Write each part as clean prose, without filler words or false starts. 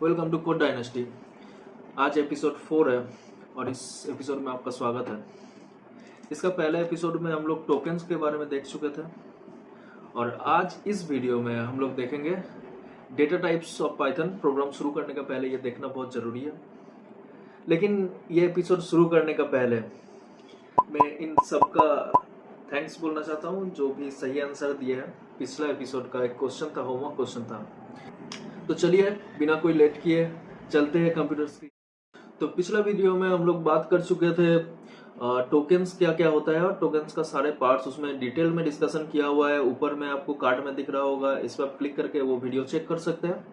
Welcome to Code Dynasty. आज episode 4 है और इस एपिसोड में आपका स्वागत है। इसका पहले एपिसोड में हम लोग टोकन्स के बारे में देख चुके थे और आज इस वीडियो में हम लोग देखेंगे data types of Python. Program शुरू करने का पहले ये देखना बहुत ज़रूरी है, लेकिन ये एपिसोड शुरू करने का पहले मैं इन सबका थैंक्स बोलना चाहता हूँ जो भी सही आंसर दिए हैं। पिछला एपिसोड का एक क्वेश्चन था, होमवर्क क्वेश्चन था। तो चलिए बिना कोई लेट किए चलते हैं कंप्यूटर स्क्रीन। तो पिछला वीडियो में हम लोग बात कर चुके थे टोकन्स क्या क्या होता है और टोकन्स का सारे पार्ट्स उसमें डिटेल में डिस्कशन किया हुआ है। ऊपर में आपको कार्ड में दिख रहा होगा, इस पर क्लिक करके वो वीडियो चेक कर सकते हैं।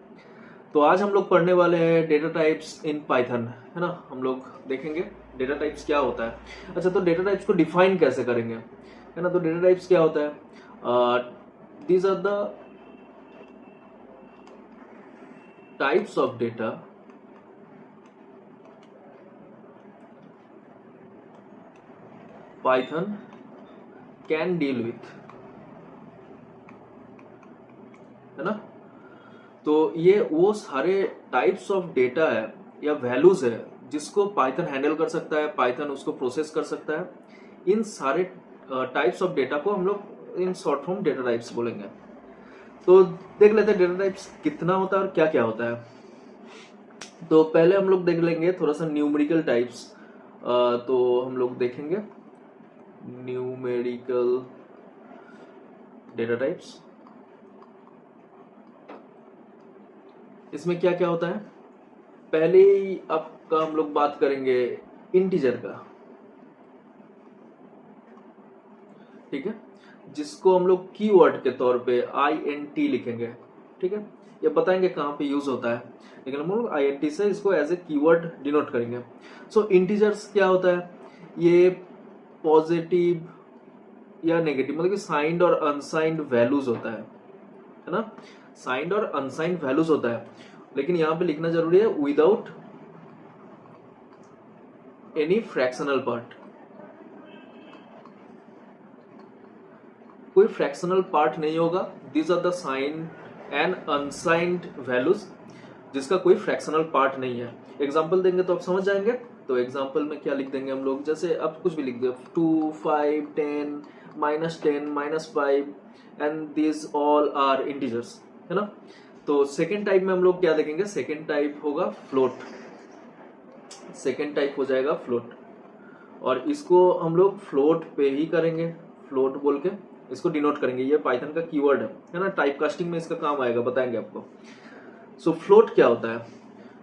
तो आज हम लोग पढ़ने वाले हैं डेटा टाइप्स इन पाइथन, है ना। हम लोग देखेंगे डेटा टाइप्स क्या होता है। अच्छा, तो डेटा टाइप्स को डिफाइन कैसे करेंगे, है ना। तो डेटा टाइप्स क्या होता है, these are the types of data Python can deal with, है ना। तो ये वो सारे टाइप्स ऑफ डेटा है या वैल्यूज है जिसको पाइथन हैंडल कर सकता है, पाइथन उसको प्रोसेस कर सकता है। इन सारे टाइप्स ऑफ डेटा को हम लोग in short form data types बोलेंगे। तो देख लेते हैं डेटा टाइप्स कितना होता है और क्या क्या होता है। तो पहले हम लोग देख लेंगे थोड़ा सा न्यूमेरिकल टाइप्स। तो हम लोग देखेंगे न्यूमेरिकल डेटा टाइप्स। इसमें क्या क्या होता है, पहले ही आपका हम लोग बात करेंगे इंटीजर का, ठीक है, जिसको हम लोग कीवर्ड के तौर पे INT लिखेंगे, ठीक है। ये बताएंगे कहाँ पे यूज होता है, लेकिन हम लोग INT से इसको एज ए कीवर्ड डिनोट करेंगे। सो इंटीजर्स क्या होता है, ये पॉजिटिव या नेगेटिव मतलब कि साइंड और अनसाइंड वैल्यूज होता है ना। साइंड और अनसाइंड वैल्यूज होता है, लेकिन यहाँ पे लिखना जरूरी है विदाउट एनी फ्रैक्शनल पार्ट। कोई फ्रैक्शनल पार्ट नहीं होगा। These are the sign and unsigned values जिसका कोई फ्रैक्शनल पार्ट नहीं है। एग्जांपल देंगे तो आप समझ जाएंगे। तो एग्जांपल में क्या लिख देंगे हम लोग, जैसे आप कुछ भी लिख दो, 2, 5, 10, -10, -5 and this all are integers, है ना। तो सेकेंड टाइप में हम लोग क्या देखेंगे, सेकेंड टाइप होगा फ्लोट। सेकेंड टाइप हो जाएगा फ्लोट और इसको हम लोग फ्लोट पे ही करेंगे, फ्लोट बोल के इसको डिनोट करेंगे। ये पाइथन का कीवर्ड है ना, टाइप कास्टिंग में इसका काम आएगा, बताएंगे आपको। सो फ्लोट क्या होता है,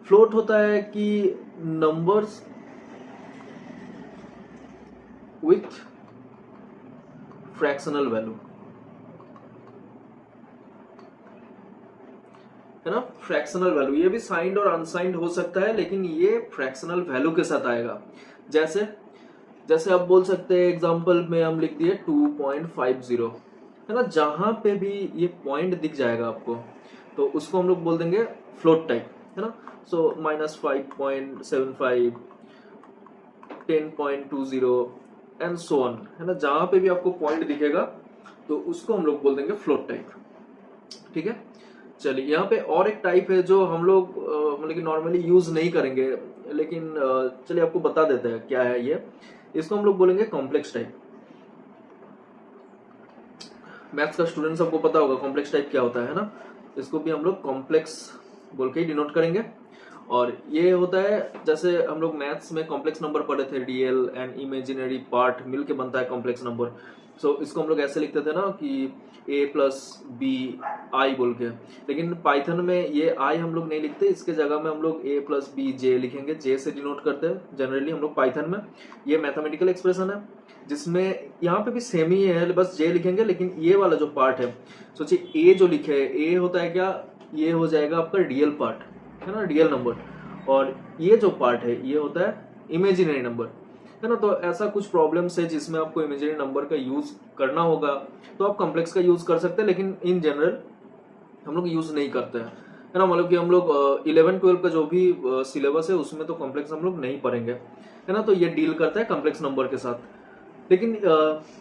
फ्लोट होता है कि नंबर्स विथ फ्रैक्शनल वैल्यू, है ना। फ्रैक्शनल वैल्यू, ये भी साइंड और अनसाइंड हो सकता है, लेकिन ये फ्रैक्शनल वैल्यू के साथ आएगा। जैसे जैसे आप बोल सकते हैं, एग्जांपल में हम लिख दिए 2.50, है ना। जहां पे भी ये पॉइंट दिख जाएगा आपको तो उसको हम लोग बोल देंगे फ्लोट टाइप, है ना। सो -5.75, 10.20 एंड सो ऑन, है ना। जहां पे भी आपको पॉइंट दिखेगा तो उसको हम लोग बोल देंगे फ्लोट टाइप, ठीक है। चलिए, यहाँ पे और एक टाइप है जो हम लोग मतलब कि नॉर्मली यूज नहीं करेंगे, लेकिन चलिए आपको बता देते हैं क्या है ये। इसको हम लोग बोलेंगे कॉम्प्लेक्स टाइप। मैथ्स का स्टूडेंट सबको पता होगा कॉम्प्लेक्स टाइप क्या होता है ना। इसको भी हम लोग कॉम्प्लेक्स बोल के ही डिनोट करेंगे। और ये होता है, जैसे हम लोग मैथ्स में कॉम्प्लेक्स नंबर पढ़े थे, रियल एंड इमेजिनरी पार्ट मिलके बनता है कॉम्प्लेक्स नंबर। सो इसको हम लोग ऐसे लिखते थे ना कि A+B(i) बोल के, लेकिन पाइथन में ये I हम लोग नहीं लिखते, इसके जगह में हम लोग A+B(j) लिखेंगे। J से डिनोट करते हैं जनरली हम लोग पाइथन में। ये मैथमेटिकल एक्सप्रेशन है जिसमें यहाँ पे भी सेम ही है, बस J लिखेंगे, लेकिन ये वाला जो पार्ट है, सोचिए A जो लिखे है, A होता है क्या, ये हो जाएगा आपका रियल पार्ट, है ना, रियल नंबर। और ये जो पार्ट है ये होता है इमेजिनरी नंबर, है ना। तो ऐसा कुछ प्रॉब्लम्स है जिसमें आपको इमेजिनरी नंबर का यूज करना होगा तो आप कॉम्प्लेक्स का यूज कर सकते हैं, लेकिन इन जनरल हम लोग यूज नहीं करते हैं, है ना। मतलब कि हम लोग 11-12 का जो भी सिलेबस है उसमें तो कॉम्प्लेक्स हम लोग नहीं पढ़ेंगे, है ना। तो ये डील करता है कॉम्प्लेक्स नंबर के साथ। लेकिन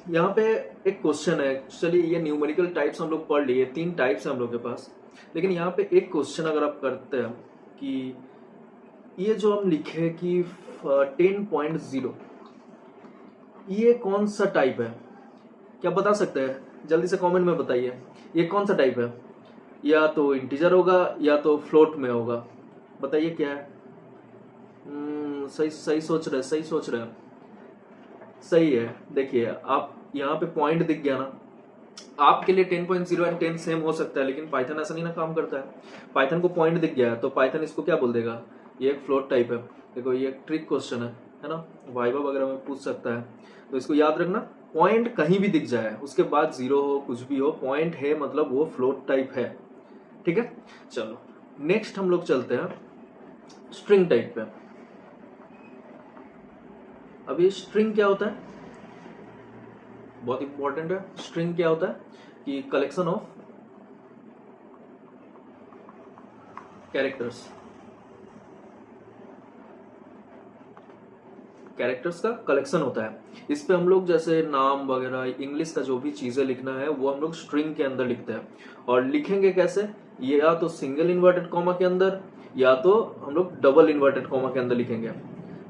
यहाँ पे एक क्वेश्चन है, चलिए ये न्यूमेरिकल टाइप्स हम लोग पढ़ लिए, 3 टाइप्स है हम लोग के पास, लेकिन यहाँ पे एक क्वेश्चन अगर आप करते हैं कि ये जो हम लिखे कि 10.0 ये कौन सा टाइप है, क्या बता सकते हैं? जल्दी से कमेंट में बताइए, ये कौन सा टाइप है? या तो इंटीजर होगा या तो फ्लोट में होगा, बताइए क्या है। सही सही सोच रहे, सही सोच रहे हैं, सही है। देखिए आप यहाँ पे पॉइंट दिख गया ना, आपके लिए 10.0 एंड 10 सेम हो सकता है, लेकिन पाइथन ऐसा नहीं ना काम करता है। पाइथन को पॉइंट दिख गया है तो पाइथन इसको क्या बोल देगा, ये एक फ्लोट टाइप है। देखो ये एक ट्रिक क्वेश्चन है ना, वाइवा वगैरह में पूछ सकता है, तो इसको याद रखना। पॉइंट कहीं भी दिख जाए, उसके बाद जीरो हो कुछ भी हो, पॉइंट है मतलब वो फ्लोट टाइप है, ठीक है। चलो नेक्स्ट हम लोग चलते हैं स्ट्रिंग टाइप पे। अब ये स्ट्रिंग क्या होता है, बहुत इंपॉर्टेंट है। स्ट्रिंग क्या होता है कि कलेक्शन ऑफ कैरेक्टर्स, कैरेक्टर्स का कलेक्शन होता है। इस पे हम लोग जैसे नाम वगैरह इंग्लिश का जो भी चीजें लिखना है वो हम लोग स्ट्रिंग के अंदर लिखते हैं। और लिखेंगे कैसे, ये या तो सिंगल इन्वर्टेड कॉमा के अंदर या तो हम लोग डबल इन्वर्टेड कॉमा के अंदर लिखेंगे।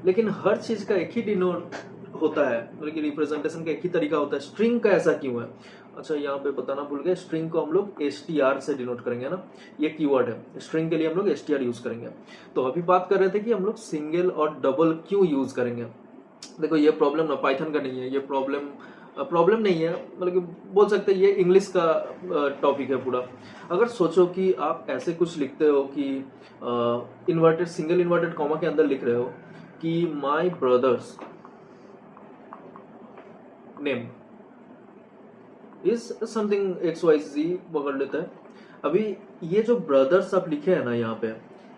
लेकिन हर चीज का एक ही डिनोट होता है, मतलब कि रिप्रेजेंटेशन का एक ही तरीका होता है। स्ट्रिंग का ऐसा क्यों है? अच्छा यहाँ पे बताना भूल गए, स्ट्रिंग को हम लोग str से डिनोट करेंगे ना, ये कीवर्ड है। स्ट्रिंग के लिए हम लोग str यूज करेंगे। तो अभी बात कर रहे थे कि हम लोग सिंगल और डबल क्यों यूज करेंगे। देखो ये प्रॉब्लम ना पाइथन का नहीं है, ये प्रॉब्लम नहीं है, मतलब कि बोल सकते हैं ये इंग्लिश का टॉपिक है पूरा। अगर सोचो कि आप ऐसे कुछ लिखते हो कि इन्वर्टेड सिंगल इन्वर्टेड कॉमा के अंदर लिख रहे हो कि my brother's name is something XYZ पकड़ लेता है। अभी ये जो ब्रदर्स आप लिखे हैं ना यहाँ पे,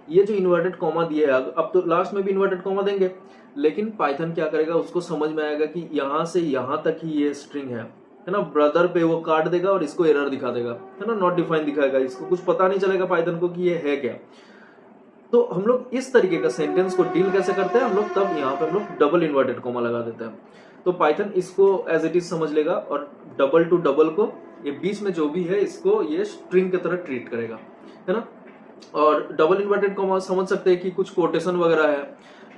ये जो इन्वर्टेड कॉमा दिए है, अब तो लास्ट में भी इन्वर्टेड कॉमा देंगे, लेकिन पाइथन क्या करेगा, उसको समझ में आएगा कि यहाँ से यहाँ तक ही ये स्ट्रिंग है ना। ब्रदर पे वो काट देगा और इसको एरर दिखा देगा, है ना, नॉट डिफाइन दिखाएगा, इसको कुछ पता नहीं चलेगा पाइथन को कि ये है क्या। तो हम लोग इस तरीके का सेंटेंस को डील कैसे करते हैं हम लोग, तब यहाँ पे हम लोग डबल इन्वर्टेड कॉमा लगा देते हैं। तो पाइथन इसको एज इट इज समझ लेगा और डबल टू डबल को, ये बीच में जो भी है, इसको ये स्ट्रिंग की तरह ट्रीट करेगा, है ना। और डबल इन्वर्टेड कॉमा समझ सकते हैं कि कुछ कोटेशन वगैरह है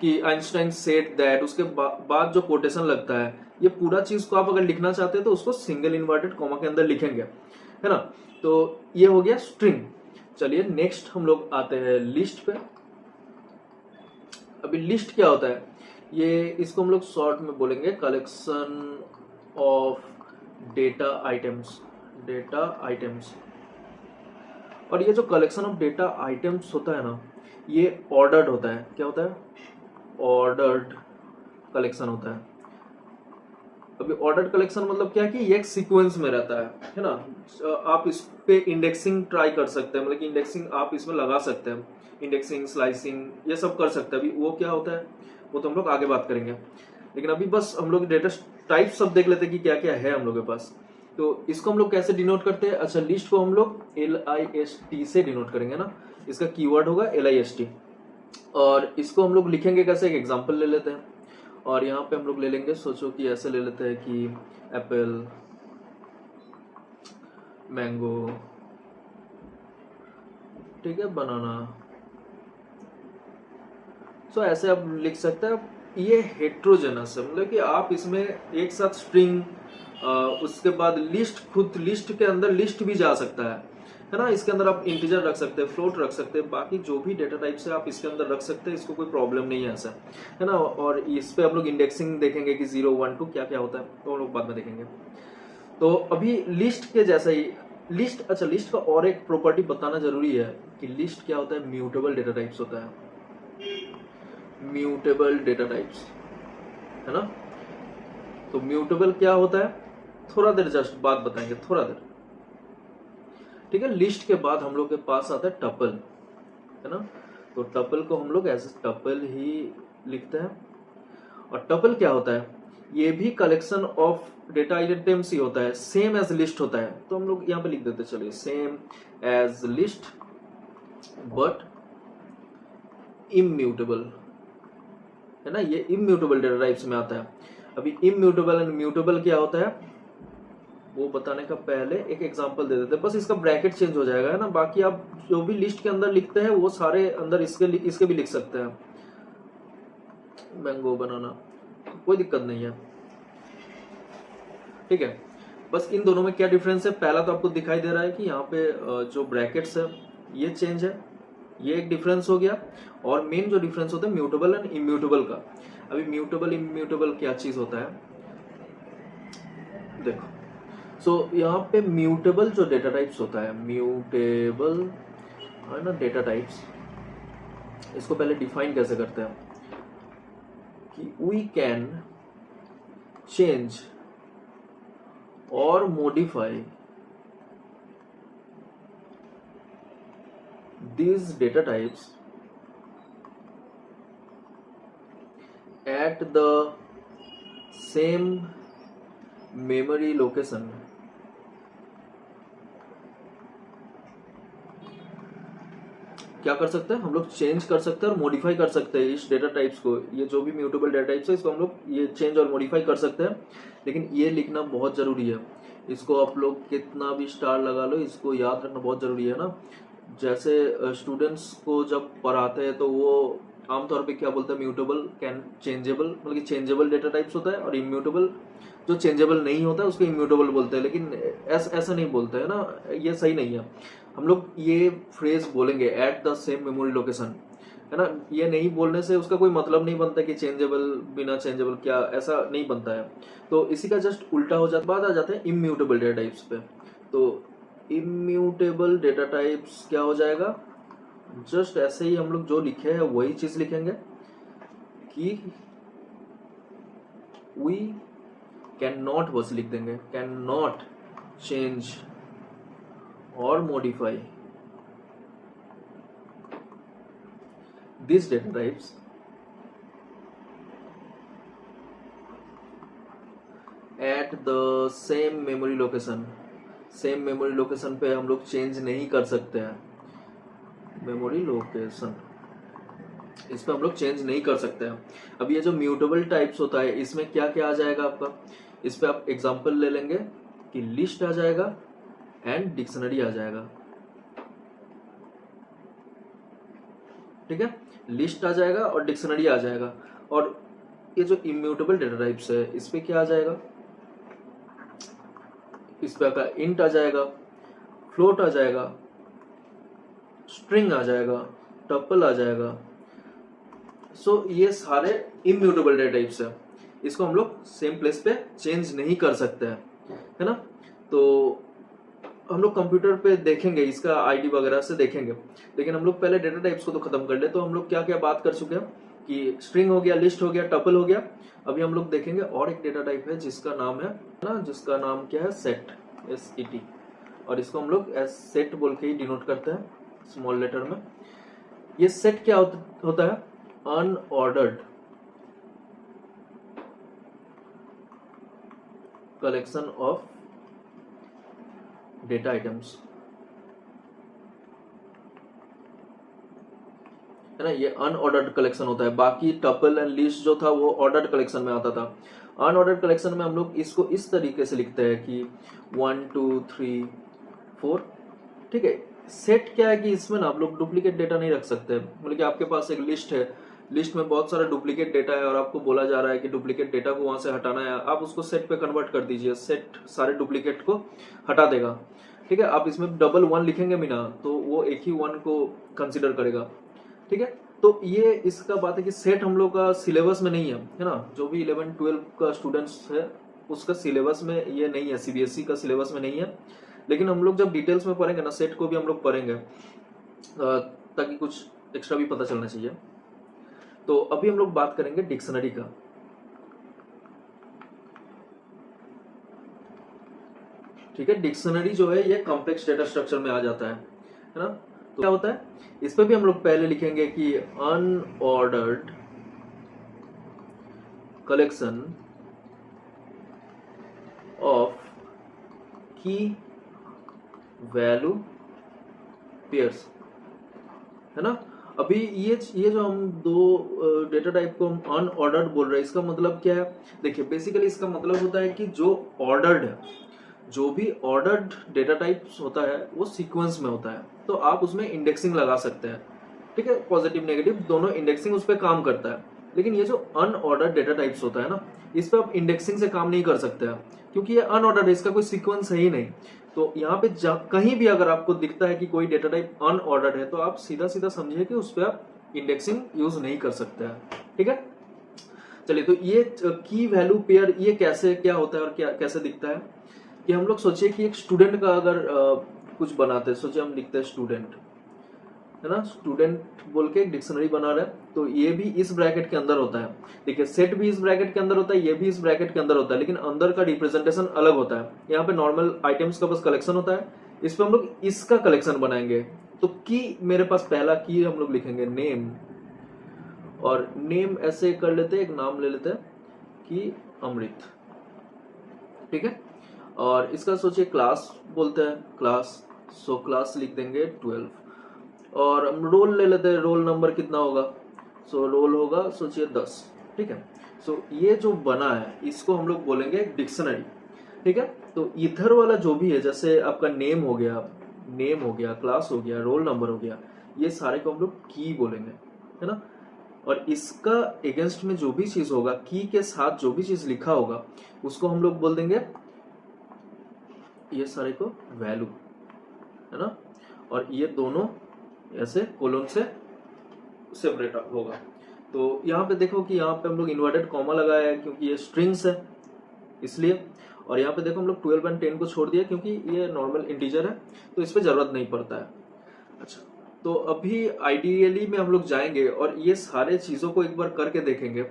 कि आइंस्टाइन सेड दैट, उसके बाद जो कोटेशन लगता है, ये पूरा चीज को आप अगर लिखना चाहते हैं तो उसको सिंगल इन्वर्टेड कॉमा के अंदर लिखेंगे, है ना। तो ये हो गया स्ट्रिंग। चलिए नेक्स्ट हम लोग आते हैं लिस्ट पे। अभी लिस्ट क्या होता है, ये इसको हम लोग शॉर्ट में बोलेंगे collection of data items, data items. और ये जो कलेक्शन ऑफ डेटा आइटम्स होता है ना, ये ऑर्डर्ड होता है। क्या होता है? ऑर्डर्ड कलेक्शन होता है। अभी ऑर्डर्ड कलेक्शन मतलब क्या है कि ये एक सीक्वेंस में रहता है ना। आप इस पे इंडेक्सिंग ट्राई कर सकते हैं, मतलब कि इंडेक्सिंग आप इसमें लगा सकते हैं, इंडेक्सिंग स्लाइसिंग ये सब कर सकते हैं। अभी वो क्या होता है वो तो हम लोग आगे बात करेंगे, लेकिन अभी बस हम लोग डेटा टाइप सब देख लेते हैं कि क्या क्या है हम लोग के पास। तो इसको हम लोग कैसे डिनोट करते हैं? अच्छा, लिस्ट को हम लोग LIST से डिनोट करेंगे ना, इसका कीवर्ड होगा LIST। और इसको हम लोग लिखेंगे कैसे, एक एग्जांपल ले लेते हैं। और यहाँ पे हम लोग ले लेंगे, सोचो कि ऐसे ले लेते हैं कि एप्पल, मैंगो, ठीक है, बनाना। सो ऐसे आप लिख सकते हैं। ये हेट्रोजेनस है, मतलब कि आप इसमें एक साथ स्ट्रिंग, उसके बाद लिस्ट, खुद लिस्ट के अंदर लिस्ट भी जा सकता है ना। इसके अंदर आप इंटीजर रख सकते हैं, फ्लोट रख सकते हैं, बाकी जो भी डेटा टाइप से आप इसके अंदर रख सकते हैं, इसको कोई प्रॉब्लम नहीं है ऐसा, है ना। और इस पे हम लोग इंडेक्सिंग देखेंगे कि 0 1 2 क्या क्या होता है, तो हम लोग बाद में देखेंगे। तो अभी लिस्ट के जैसा ही लिस्ट, अच्छा लिस्ट का और एक प्रॉपर्टी बताना जरूरी है कि लिस्ट क्या होता है, म्यूटेबल डेटा टाइप्स होता है, म्यूटेबल डेटा टाइप्स, है ना। तो म्यूटेबल क्या होता है, थोड़ा देर जस्ट बात बताएंगे, थोड़ा देर, ठीक है। लिस्ट के बाद हम लोग के पास आता है टपल, है ना। तो टपल को हम लोग एज टपल ही लिखते हैं। और टपल क्या होता है, ये भी कलेक्शन ऑफ डेटा आइटम्स ही होता है, सेम एज लिस्ट होता है। तो हम लोग यहाँ पे लिख देते, चलिए same as list but immutable, है ना। ये इम्यूटेबल डेटा टाइप्स में आता है। अभी इम्यूटेबल एंड म्यूटेबल क्या होता है, वो बताने का पहले एक एग्जांपल दे देते हैं, बस इसका ब्रैकेट चेंज हो जाएगा, है ना। बाकी आप जो भी लिस्ट के अंदर लिखते हैं वो सारे अंदर इसके भी लिख सकते हैं। मैंगो बनाना, कोई दिक्कत नहीं है, ठीक है। बस इन दोनों में क्या डिफरेंस है, पहला तो आपको दिखाई दे रहा है कि यहाँ पे जो ब्रैकेट्स है ये चेंज है, ये एक डिफरेंस हो गया। और मेन जो डिफरेंस होता है म्यूटेबल एंड इम्यूटेबल का। अभी म्यूटेबल इम्यूटेबल क्या चीज होता है, देखो। सो यहाँ पे म्यूटेबल जो डेटा टाइप्स होता है, म्यूटेबल है ना डेटा टाइप्स, इसको पहले डिफाइन कैसे करते हैं कि वी कैन चेंज और modify these data types at the same memory location क्या कर सकते हैं हम लोग, चेंज कर सकते हैं और मॉडिफाई कर सकते हैं इस डेटा टाइप्स को। ये जो भी म्यूटेबल डेटा टाइप्स है इसको हम लोग ये चेंज और मॉडिफाई कर सकते हैं, लेकिन ये लिखना बहुत जरूरी है। इसको आप लोग कितना भी स्टार लगा लो, इसको याद रखना बहुत जरूरी है ना। जैसे स्टूडेंट्स को जब पढ़ाते हैं तो वो आमतौर पे क्या बोलते हैं, म्यूटेबल कैन चेंजेबल, मतलब कि चेंजेबल डेटा टाइप्स होता है, और इम्यूटेबल जो चेंजेबल नहीं होता है उसको इम्यूटेबल बोलते हैं। लेकिन ऐसा नहीं बोलते है ना, ये सही नहीं है। हम लोग ये फ्रेज बोलेंगे at the same memory location, है ना। ये नहीं बोलने से उसका कोई मतलब नहीं बनता कि चेंजेबल बिना चेंजेबल, क्या ऐसा नहीं बनता है। तो इसी का जस्ट उल्टा हो जाता, बात आ जाते हैं इम्यूटेबल डेटा टाइप्स पे। तो इम्यूटेबल डेटा टाइप्स क्या हो जाएगा, जस्ट ऐसे ही हम लोग जो लिखे हैं वही चीज लिखेंगे कि वी कैन नॉट, बस लिख देंगे कैन नॉट चेंज और modify this data types at the same memory location. Same memory location पे हम लोग चेंज नहीं कर सकते हैं, मेमोरी लोकेशन इस पे हम लोग चेंज नहीं कर सकते हैं। अब ये जो म्यूटेबल टाइप्स होता है इसमें क्या क्या आ जाएगा आपका, इस पे आप एग्जांपल ले लेंगे कि लिस्ट आ जाएगा एंड डिक्शनरी आ जाएगा, ठीक है। लिस्ट आ जाएगा और डिक्शनरी आ जाएगा। और ये जो इम्यूटेबल डेटा टाइप्स है इस पे क्या आ जाएगा, इस पे आपका इंट आ जाएगा, फ्लोट आ जाएगा, स्ट्रिंग आ जाएगा, टपल आ जाएगा। सो ये सारे इम्यूटेबल डेटा टाइप्स है, इसको हम लोग सेम प्लेस पे चेंज नहीं कर सकते हैं, है ना। तो हम लोग कंप्यूटर पे देखेंगे, इसका आईडी वगैरह से देखेंगे, लेकिन हम लोग पहले डेटा टाइप्स को तो खत्म कर ले। तो हम लोग क्या क्या बात कर चुके हैं कि स्ट्रिंग हो गया, लिस्ट हो गया, टपल हो गया। अभी हम लोग देखेंगे और एक डेटा टाइप है जिसका नाम है ना, जिसका नाम क्या है, सेट, SET। और इसको हम लोग सेट बोल के ही डिनोट करते हैं स्मॉल लेटर में। ये सेट क्या होता है, unordered collection of data items, है ना। ये अनऑर्डर्ड कलेक्शन होता है। बाकी टपल एंड लिस्ट जो था वो ऑर्डर्ड कलेक्शन में आता था। अनऑर्डर्ड कलेक्शन में हम लोग इसको इस तरीके से लिखते हैं कि 1 2 3 4, ठीक है। सेट क्या है कि इसमें ना आप लोग डुप्लीकेट डेटा नहीं रख सकते। मतलब कि आपके पास एक लिस्ट है, लिस्ट में बहुत सारा डुप्लीकेट डेटा है और आपको बोला जा रहा है कि डुप्लीकेट डेटा को वहां से हटाना है, आप उसको सेट पे कन्वर्ट कर दीजिए, सेट सारे डुप्लीकेट को हटा देगा, ठीक है। आप इसमें डबल 1 लिखेंगे भी ना तो वो एक ही 1 को कंसिडर करेगा, ठीक है। तो ये इसका बात है कि सेट हम लोग का सिलेबस में नहीं है ना। जो भी 11 12 का स्टूडेंट्स है उसका सिलेबस में ये नहीं है, CBSE का सिलेबस में नहीं है। लेकिन हम लोग जब डिटेल्स में पढ़ेंगे ना, सेट को भी हम लोग पढ़ेंगे ताकि कुछ एक्स्ट्रा भी पता चलना चाहिए। तो अभी हम लोग बात करेंगे डिक्शनरी का, ठीक है। डिक्शनरी जो है ये कॉम्प्लेक्स डेटा स्ट्रक्चर में आ जाता है ना। तो क्या होता है, इस पे भी हम लोग पहले लिखेंगे कि अनऑर्डर्ड कलेक्शन ऑफ की वैल्यू पेयर्स, है ना। अभी ये जो हम दो डेटा टाइप को हम अनऑर्डर्ड बोल रहे हैं, इसका मतलब क्या है, देखिए बेसिकली इसका मतलब होता है कि जो ऑर्डर्ड है, जो भी ऑर्डर्ड डेटा टाइप्स होता है वो सीक्वेंस में होता है, तो आप उसमें इंडेक्सिंग लगा सकते हैं। ठीक है, पॉजिटिव नेगेटिव दोनों इंडेक्सिंग उस पर काम करता है। लेकिन ये जो अनऑर्डर्ड डेटा टाइप्स होता है ना, इस पर आप इंडेक्सिंग से काम नहीं कर सकते हैं, क्योंकि ये अनऑर्डर्ड है, इसका कोई सीक्वेंस है ही नहीं। तो यहाँ पे कहीं भी अगर आपको दिखता है कि कोई डेटा टाइप अनऑर्डर्ड है, तो आप सीधा सीधा समझिए कि उस पर आप इंडेक्सिंग यूज नहीं कर सकते हैं। ठीक है, चलिए, तो ये की वैल्यू पेयर ये कैसे क्या होता है और क्या कैसे दिखता है कि हम लोग सोचिए कि एक स्टूडेंट का अगर कुछ बनाते हैं, सोचिए हम लिखते हैं स्टूडेंट, है ना, स्टूडेंट बोल के एक डिक्शनरी बना रहे हैं, तो ये भी इस ब्रैकेट के अंदर होता है। देखिए, सेट भी इस ब्रैकेट के अंदर होता है, ये भी इस ब्रैकेट के अंदर होता है, लेकिन अंदर का रिप्रेजेंटेशन अलग होता है। यहाँ पे नॉर्मल आइटम्स का बस कलेक्शन होता है, इस पे हम लोग इसका कलेक्शन बनाएंगे। तो की, मेरे पास पहला की हम लोग लिखेंगे नेम, और नेम ऐसे कर लेते हैं, एक नाम ले लेते हैं कि अमृत। ठीक है, और इसका सोचिए क्लास बोलते हैं, क्लास, सो क्लास लिख देंगे 12, और हम रोल ले लेते हैं, रोल नंबर कितना होगा, सो रोल होगा सोचिए 10। ठीक है, सो ये जो बना है इसको हम लोग बोलेंगे एक डिक्शनरी। ठीक है, तो इधर वाला जो भी है, जैसे आपका नेम हो गया, क्लास हो गया, रोल नंबर हो गया, ये सारे को हम लोग की बोलेंगे, है ना। और इसका अगेंस्ट में जो भी चीज होगा, की के साथ जो भी चीज लिखा होगा, उसको हम लोग बोल देंगे ये सारे को वैल्यू, है ना। और ये दोनों ऐसे कोलन से सेपरेट होगा। तो यहाँ पे देखो कि यहाँ पे हम लोग इन्वर्टेड कॉमा लगाया है क्योंकि ये स्ट्रिंग्स है इसलिए, और यहाँ पे देखो हम लोग 12 और 10 को छोड़ दिया क्योंकि ये नॉर्मल इंटीजर है, तो इस पे जरूरत नहीं पड़ता है। अच्छा, तो अभी आइडियली में हम लोग जाएंगे और ये सारे चीजों को एक बार करके देखेंगे।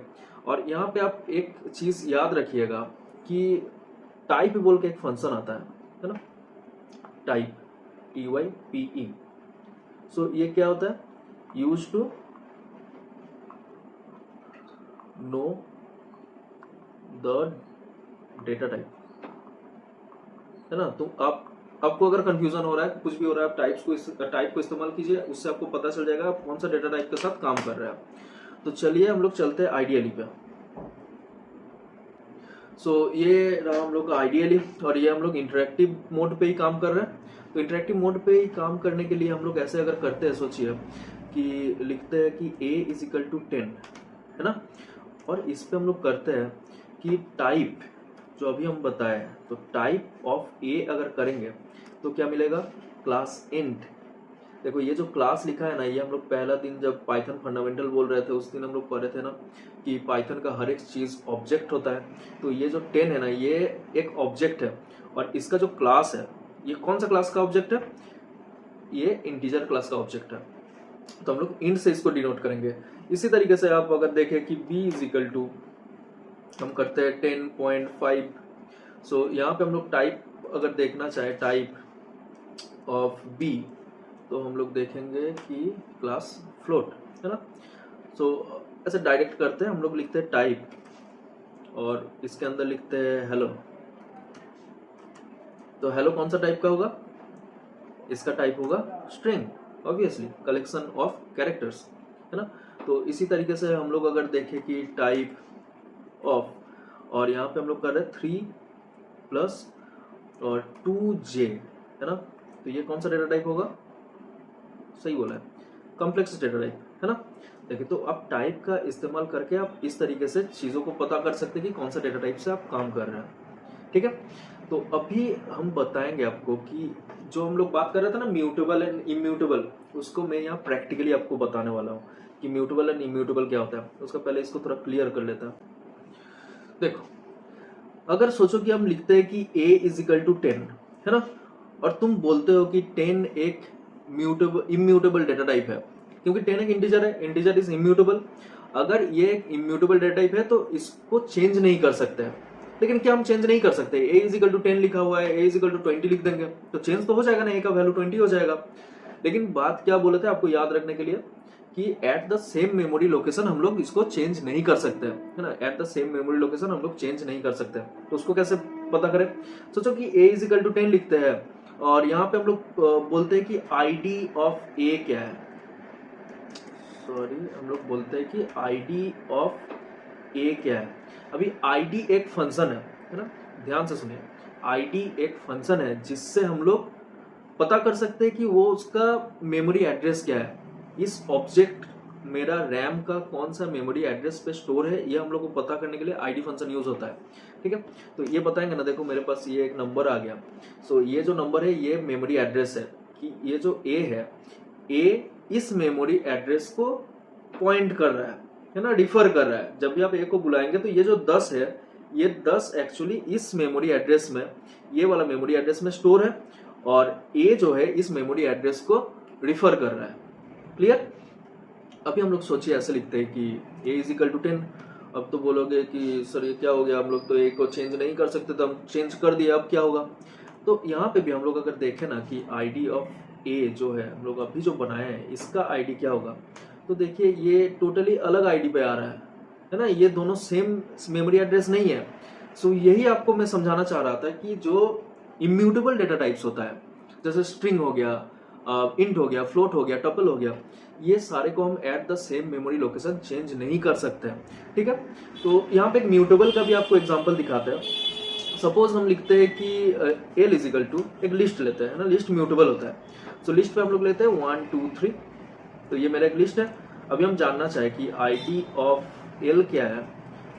और यहाँ पे आप एक चीज याद रखिएगा कि टाइप बोल के एक फंक्शन आता है ना, टाइप, TYPE। सो ये क्या होता है, use to know the data type, है ना। तो आपको अगर कंफ्यूजन हो रहा है, कुछ भी हो रहा है, आप टाइप को इस्तेमाल कीजिए, उससे आपको पता चल जाएगा आप कौन सा डेटा टाइप के साथ काम कर रहे हैं। तो चलिए हम लोग चलते हैं आइडियली पे। सो ये रहा हम लोग का आइडियली, और ये हम लोग इंटरेक्टिव मोड पे ही काम कर रहे हैं। तो इंटरेक्टिव मोड पे ही काम करने के लिए हम लोग ऐसे अगर करते हैं, सोचिए कि लिखते हैं कि a इज इक्वल टू 10, है ना, और इस पे हम लोग करते हैं कि टाइप जो अभी हम बताए, तो टाइप ऑफ ए अगर करेंगे तो क्या मिलेगा, क्लास इंट। देखो ये जो क्लास लिखा है ना, ये हम लोग पहला दिन जब पाइथन फंडामेंटल बोल रहे थे उस दिन हम लोग पढ़े थे ना कि पाइथन का हर एक चीज ऑब्जेक्ट होता है। तो ये जो 10 है ना, ये एक ऑब्जेक्ट है, और इसका जो क्लास है, ये कौन सा क्लास का ऑब्जेक्ट है, ये इंटीजर क्लास का ऑब्जेक्ट है। तो हम लोग इंट से इसको डिनोट करेंगे। इसी तरीके से आप अगर देखें कि b इज इक्वल टू, हम करते हैं 10.5। सो यहाँ पे हम लोग टाइप अगर देखना चाहे, टाइप ऑफ b, तो हम लोग देखेंगे कि क्लास फ्लोट, है ना। सो ऐसे डायरेक्ट करते हैं, हम लोग लिखते हैं टाइप, और इसके अंदर लिखते हैं हेलो। तो हेलो कौन सा टाइप का होगा, इसका टाइप होगा string, obviously collection of characters, है ना। तो इसी तरीके से हम लोग अगर देखें कि टाइप ऑफ, और यहाँ पे हम लोग कर रहे हैं 3 प्लस और 2j, है ना। तो ये कौन सा डेटा टाइप होगा, सही बोला है, कॉम्प्लेक्स डेटा टाइप, है ना। देखिए, तो आप टाइप का इस्तेमाल करके आप इस तरीके से चीजों को पता कर सकते हैं कि कौन सा डेटा टाइप से आप काम कर रहे हैं। ठीक है, तो अभी हम बताएंगे आपको कि जो हम लोग बात कर रहे थे ना, म्यूटेबल एंड इम्यूटेबल, उसको मैं यहाँ प्रैक्टिकली आपको बताने वाला हूँ कि म्यूटेबल एंड इम्यूटेबल क्या होता है। उसका पहले इसको थोड़ा क्लियर कर लेता है। देखो, अगर सोचो कि हम लिखते हैं कि a इज इक्वल टू 10, है ना, और तुम बोलते हो कि 10 एक इम्यूटेबल डेटा टाइप है, क्योंकि 10 एक इंटीजर है, इंटीजर इज इम्यूटेबल। अगर ये एक इम्यूटेबल डेटा टाइप है तो इसको चेंज नहीं कर सकते हैं। लेकिन क्या हम चेंज नहीं कर सकते, a इज इक्वल टू 10 लिखा हुआ है, a इज इक्वल टू 20 लिख देंगे तो चेंज तो हो जाएगा ना, a का वैल्यू 20 हो जाएगा। लेकिन बात क्या बोले थे आपको याद रखने के लिए कि at the same memory location हम लोग इसको चेंज नहीं कर सकते, है ना। At the same memory location हम लोग चेंज नहीं कर सकते, तो उसको कैसे पता करें। सोचो कि a इज इक्वल टू 10 लिखते हैं, और यहाँ पे हम लोग बोलते हैं कि आईडी ऑफ a क्या है, सॉरी, हम लोग बोलते हैं कि आईडी ऑफ a क्या है। अभी आईडी एक फंक्शन है ना, ध्यान से सुनिए, आईडी एक फंक्शन है जिससे हम लोग पता कर सकते हैं कि वो उसका मेमोरी एड्रेस क्या है। इस ऑब्जेक्ट मेरा रैम का कौन सा मेमोरी एड्रेस पे स्टोर है, ये हम लोग को पता करने के लिए आईडी फंक्शन यूज होता है। ठीक है, तो ये बताएंगे ना, देखो मेरे पास ये एक नंबर आ गया। सो ये जो नंबर है ये मेमोरी एड्रेस है कि ये जो ए है, ए इस मेमोरी एड्रेस को पॉइंट कर रहा है ना, रिफर कर रहा है। जब भी आप ए को बुलाएंगे तो ये जो 10 है, ये 10 एक्चुअली इस मेमोरी एड्रेस में, ये वाला मेमोरी एड्रेस में स्टोर है, और ए जो है इस मेमोरी एड्रेस को रिफर कर रहा है। क्लियर? अभी हम लोग सोचिए ऐसे लिखते हैं कि ए इज इक्वल टू 10। अब तो बोलोगे कि सर ये क्या हो गया, हम लोग तो ए को चेंज नहीं कर सकते, तो हम चेंज कर दिया, अब क्या होगा? तो यहाँ पे भी हम लोग अगर देखें ना कि आईडी ऑफ ए जो है हम लोग अभी जो बनाए हैं, इसका आईडी क्या होगा, तो देखिए ये टोटली अलग आईडी पे आ रहा है ना, ये दोनों सेम मेमोरी एड्रेस नहीं है। सो यही आपको मैं समझाना चाह रहा था कि जो इम्यूटेबल डेटा टाइप्स होता है, जैसे स्ट्रिंग हो गया, इंट हो गया, फ्लोट हो गया, टपल हो गया, ये सारे को हम at the same memory location change नहीं कर सकते हैं। ठीक है, तो यहाँ पे एक म्यूटेबल का भी आपको एग्जांपल दिखाते हैं। सपोज हम लिखते हैं कि एल इज इक्वल टू, एक लिस्ट लेते हैं ना, लिस्ट म्यूटेबल होता है। सो लिस्ट पे हम लोग लेते हैं 1 2 3, तो ये मेरा एक लिस्ट है। अभी हम जानना चाहे कि आईडी ऑफ एल क्या है,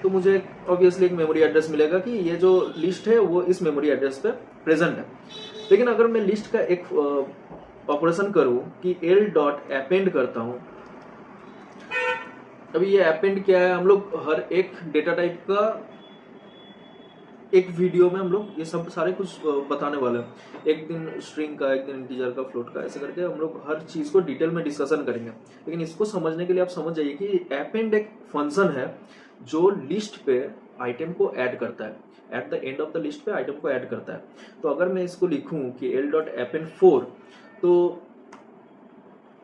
तो मुझे ऑब्वियसली एक मेमोरी एड्रेस मिलेगा कि ये जो लिस्ट है वो इस मेमोरी एड्रेस पे प्रेजेंट है। लेकिन अगर मैं लिस्ट का एक ऑपरेशन करूं कि एल डॉट अपेंड करता हूं, अभी ये अपेंड क्या है, हम लोग हर एक डेटा टाइप का एक वीडियो में हम लोग ये सब सारे कुछ बताने वाले हैं। एक दिन स्ट्रिंग का, एक दिन इंटीजर का, फ्लोट का, ऐसे करके हम लोग हर चीज को डिटेल में डिस्कशन करेंगे। लेकिन इसको समझने के लिए आप समझ जाइए कि अपेंड एक फंक्शन है जो लिस्ट पे आइटम को ऐड करता है, at the end of the list पे आइटम को ऐड करता है। तो अगर मैं इसको लिखूं कि एल डॉट अपेंड 4, तो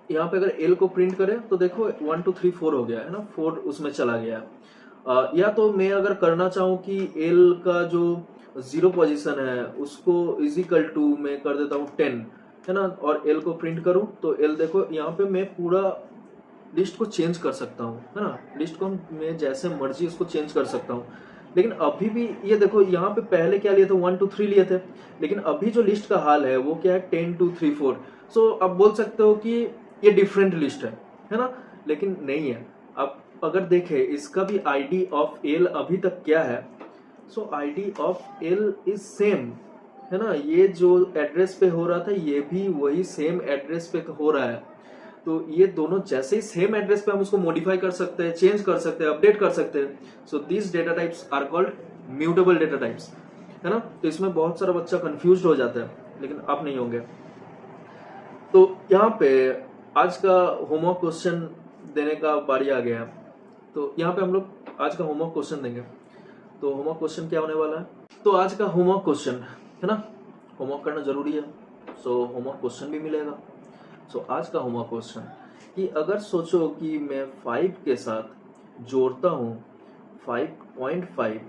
यहाँ पे अगर एल को प्रिंट करें तो देखो 1 2 3 4 हो गया है ना, 4 उसमें चला गया है। या तो मैं अगर करना चाहूं कि एल का जो 0 पोजीशन है उसको इज इक्वल टू मैं कर देता हूं 10, है ना, और एल को प्रिंट करूं तो एल देखो यहाँ पे मैं पूरा लिस्ट को चेंज कर सकता हूँ, है ना, लिस्ट को मैं जैसे मर्जी उसको चेंज कर सकता हूँ। लेकिन अभी भी ये देखो यहाँ पे पहले क्या लिए थे, 1 2 3 लिए थे, लेकिन अभी जो लिस्ट का हाल है वो क्या है, 10 2 3 4। सो आप बोल सकते हो कि ये डिफरेंट लिस्ट है ना, लेकिन नहीं है। अब अगर देखें इसका भी आईडी ऑफ एल अभी तक क्या है, so ID of L is same, है ना, ये जो एड्रेस पे हो रहा था ये भी वही सेम एड्रेस पे हो रहा है। तो ये दोनों जैसे ही सेम एड्रेस पे हम उसको मॉडिफाई कर सकते हैं, चेंज कर सकते हैं, अपडेट कर सकते हैं। So this data types are called mutable data types, है ना। तो इसमें बहुत सारा बच्चा कंफ्यूज हो जाता है, लेकिन आप नहीं होंगे। तो यहाँ पे आज का होमवर्क क्वेश्चन देने का बारी आ गया। तो यहाँ पे हम लोग आज का होमवर्क क्वेश्चन देंगे। तो होमवर्क क्वेश्चन क्या होने वाला है, तो आज का होमवर्क क्वेश्चन, है ना, होमवर्क करना जरूरी है, सो होमवर्क क्वेश्चन भी मिलेगा। सो आज का होमवर्क क्वेश्चन कि अगर सोचो कि मैं 5 के साथ जोड़ता हूँ 5.5,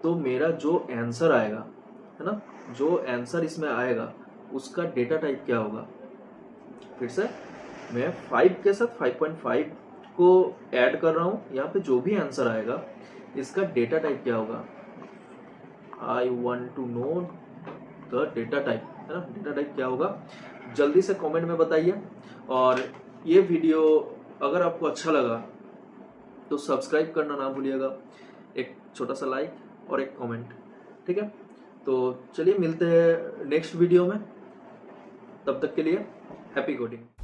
तो मेरा जो आंसर आएगा, है ना, जो आंसर इसमें आएगा उसका डेटा टाइप क्या होगा। फिर से मैं 5 के साथ 5.5 को ऐड कर रहा हूँ, यहाँ पे जो भी आंसर आएगा इसका डेटा टाइप क्या होगा। I want to know the data type, है ना, डेटा टाइप क्या होगा, जल्दी से कमेंट में बताइए। और ये वीडियो अगर आपको अच्छा लगा तो सब्सक्राइब करना ना भूलिएगा, एक छोटा सा लाइक और एक कमेंट, ठीक है। तो चलिए मिलते हैं नेक्स्ट वीडियो में, तब तक के लिए हैप्पी कोडिंग।